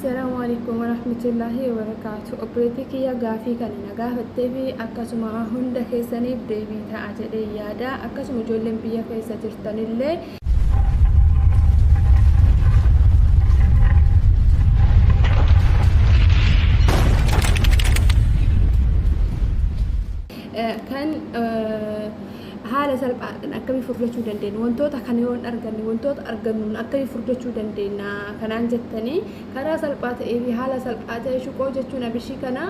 السلام عليكم ورحمة الله وبركاته. أبريتك يا غافي كان نغافت في أكسما هند كيساني بديبي تاجري يادا أكسما جولن بيا كيسا ترتن اللي كان haala salphaadhaan akkami furdachuu dandeenya wantoota kana yoo arganne wantoota argannuun akkami furdachuu dandeenya kanaan jettanii karaa salphaa ta'ee fi haala salphaa ta'ee shuqoo jechuun abishii kana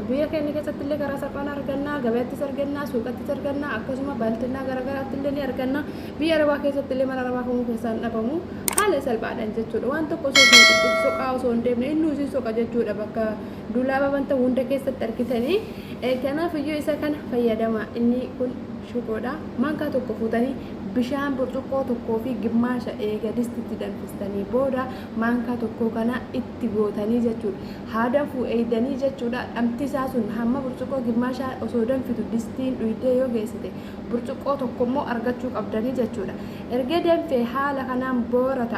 biyya keenya keessatti illee karaa salphaan argannaa gabaattis argannaa suuqattis argannaa akkasuma baaltinnaa garaagaraatti illee ni argannaa biyya arabaa keessatti illee mana arabaa kamuu keessaan dhabamu haala salphaadhaan jechuudha waan tokko soqaa osoo hin deemne inni soqa jechuudha bakka duulaaba banta hunda keessatti argitanii kanaaf iyyuu isa kana fayyadama inni kun shukoodha manka tokko fuutanii bishaan burcuqqoo tokkoo fi gimmaasha eega distitti danfistanii booda manka tokko kana itti gootanii jechuudha haadaan fuudhanii jechuudha dhamtisaa sun hamma burcuqqoo gimmaasha osoo danfitu distiin dhuydee yoo geessite burcuqqoo tokko immoo argachuu qabdanii jechuudha erga danfee haala kanaan boora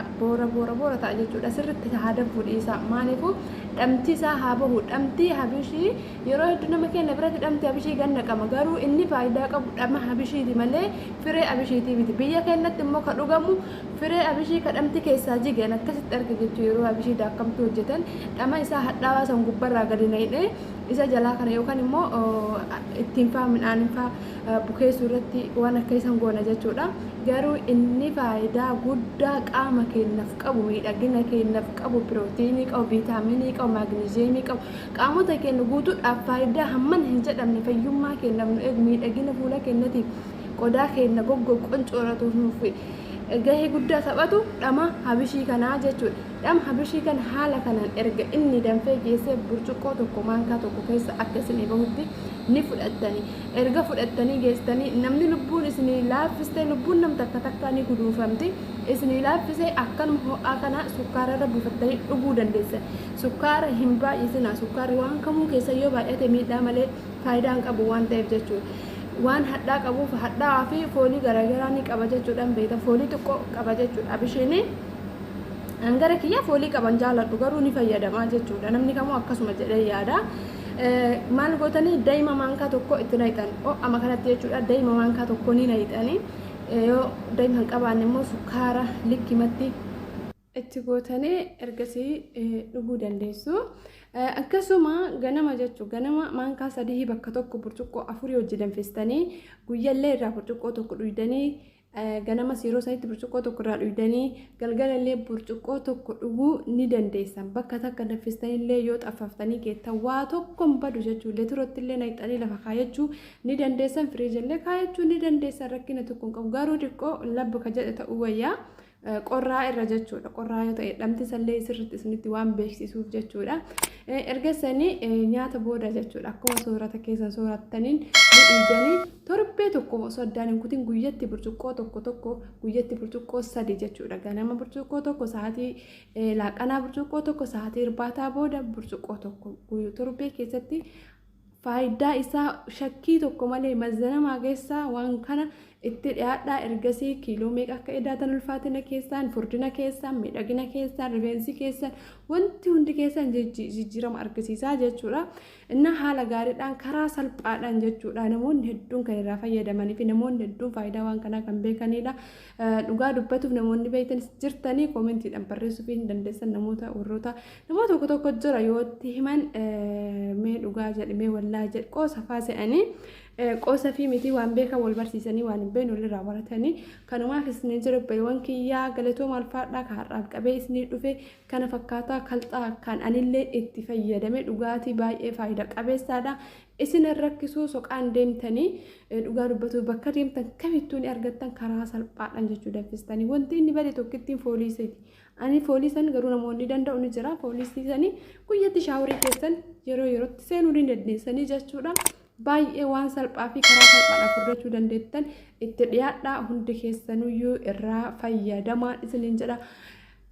ta'a jechuudha sirriitti haadaan fuudhiisa maaliifuu dhamtisaa haa bahu dhamtii habishii yeroo hedduu nama keenya biratti dhamtii habishii ganna qaba garuu inni faayidaa qabu dhama habishiiti malee firee habishiiti miti biyya keenyatti immoo ka dhugamu firee habishii ka dhamti keessaa jigeen akkasitti arga jechuu yeroo habishii daakkamtu hojjetan dhama isaa hadhaawaa san gubbarraa gadi na'idhe isa jalaa kana yookaan immoo ittiin faa midhaan faa bukeessuu irratti waan akka isan goona jechuudha garuu inni faayidaa guddaa qaama keenyaaf qabu miidhagina keenyaaf qabu pirootiinii qabu viitaaminii qabu maagneeziyemii qabu qaamota keenya guutuudhaaf faayidaa hamman hin jedhamne fayyummaa keenyaaf nu eegu miidhagina fuula keenyatiif qodaa keenya qoncooratuu nuuf gahee guddaa taphatu dhama habishii kanaa jechuudha dhama habishii kan haala kanaan erga inni danfee geessee burcuqqoo tokko maankaa tokko keessa akka isin bahutti ni fudhattanii erga fudhattanii geessanii namni lubbuun isinii laaffistee lubbuun nam takka ni guduufamti isinii laaffisee akkanuma ho'aa kana sukkaararra buufattanii dhuguu dandeessan sukkaara hin baay'isina sukkaarri waan kamuu keessa yoo baay'ate miidhaa malee faayidaan qabu waan ta'eef jechuudha waan hadhaa qabuuf hadhaa fi foolii garaagaraa ni qaba jechuudhaan beekta foolii xiqqoo qaba jechuudha abishiin angara kiyya foolii qaban jaaladhu garuu ni fayyadamaa jechuudha namni kamuu akkasuma jedhee yaada maal gootanii daa'ima maankaa tokko itti naqxan amma kanatti jechuudha daa'ima maankaa tokko ni naqxanii yoo daa'ima hin qabaanne immoo sukkaara likkimatti itti gootanii ergasii dhuguu dandeessu akkasuma ganama jechuun ganama maankaa sadii bakka tokko burcuqqoo afurii hojii danfistanii guyyaallee irraa burcuqqoo tokko dhuydanii ganama yeroo sanitti burcuqqoo tokko irraa dhuydanii galgalallee burcuqqoo tokko dhuguu ni dandeessan bakka takka danfistanillee yoo xaffaftanii geettan waa tokko hin badu jechuun leetirottillee naqxanii lafa kaayachuu ni dandeessan firiijallee kaayachuu ni dandeessan rakkina tokko hin qabu garuu xiqqoo labba ka jedhe ta'uu wayyaa qorraa irra jechuudha qorraa yoo ta'e dhamti sallee sirriitti isinitti waan beeksisuuf jechuudha ergasanii nyaata booda jechuudha akkuma soorata keessan soorattaniin dhiidanii torbee tokko osoo addaan hin kutin guyyatti burcuqqoo tokko guyyatti burcuqqoo sadi jechuudha ganama burcuqqoo tokko sa'aatii laaqanaa burcuqqoo tokko sa'aatii irbaataa booda burcuqqoo tokko torbee keessatti faayidaa isaa shakkii tokko malee mazanamaa keessaa waan kana itti dhiyaadhaa ergasii kiiloo meeqa akka edaatan ulfaatina keessaan furdina keessaan miidhagina keessaan rifeensi keessaan wanti hundi keessaan jijjiirama argisiisaa jechuudha inna haala gaariidhaan karaa salphaadhaan jechuudha namoonni hedduun kan irraa fayyadamanii fi namoonni hedduun faayidaa waan kanaa kan beekanidha dhugaa dubbatuuf namoonni beektan jirtanii koomentiidhaan barreessuu fi hin dandeessan namoota warroota namoota tokko jira yoo itti himan mee dhugaa jedhe mee wallaa jedhe qoosa faasa'anii qoosa fi miti waan beekan wal barsiisanii waan hin beekne walirraa baratanii kanumaaf isin jira beewwan kiyyaa galatoo malfaadhaa kaarraaf qabee isin dhufe kana fakkaataa kalxaa kan anillee itti fayyadame dhugaatii baay'ee faayidaa qabeessaadha isin rakkisuu soqaan deemtanii dhugaa dubbatu bakka deemtan kamittuu ni argattan karaa salphaadhaan jechuu danfistanii wanti inni bade tokkittiin fooliiseeti ani fooliisan garuu namoonni danda'u ni jira fooliisanii guyyatti shaaworii keessan yerootti seenuu ni dandeessanii jechuudha baay'ee waan salphaa fi karaa salphaadhaan furdachuu dandeettan itti dhiyaadhaa hundi keessanuyyuu irraa fayyadamaa isiniin jedha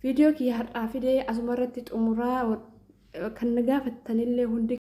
viidiyoo kiyya har'aa fidee asuma irratti xumuraa kan gaafattanillee hundi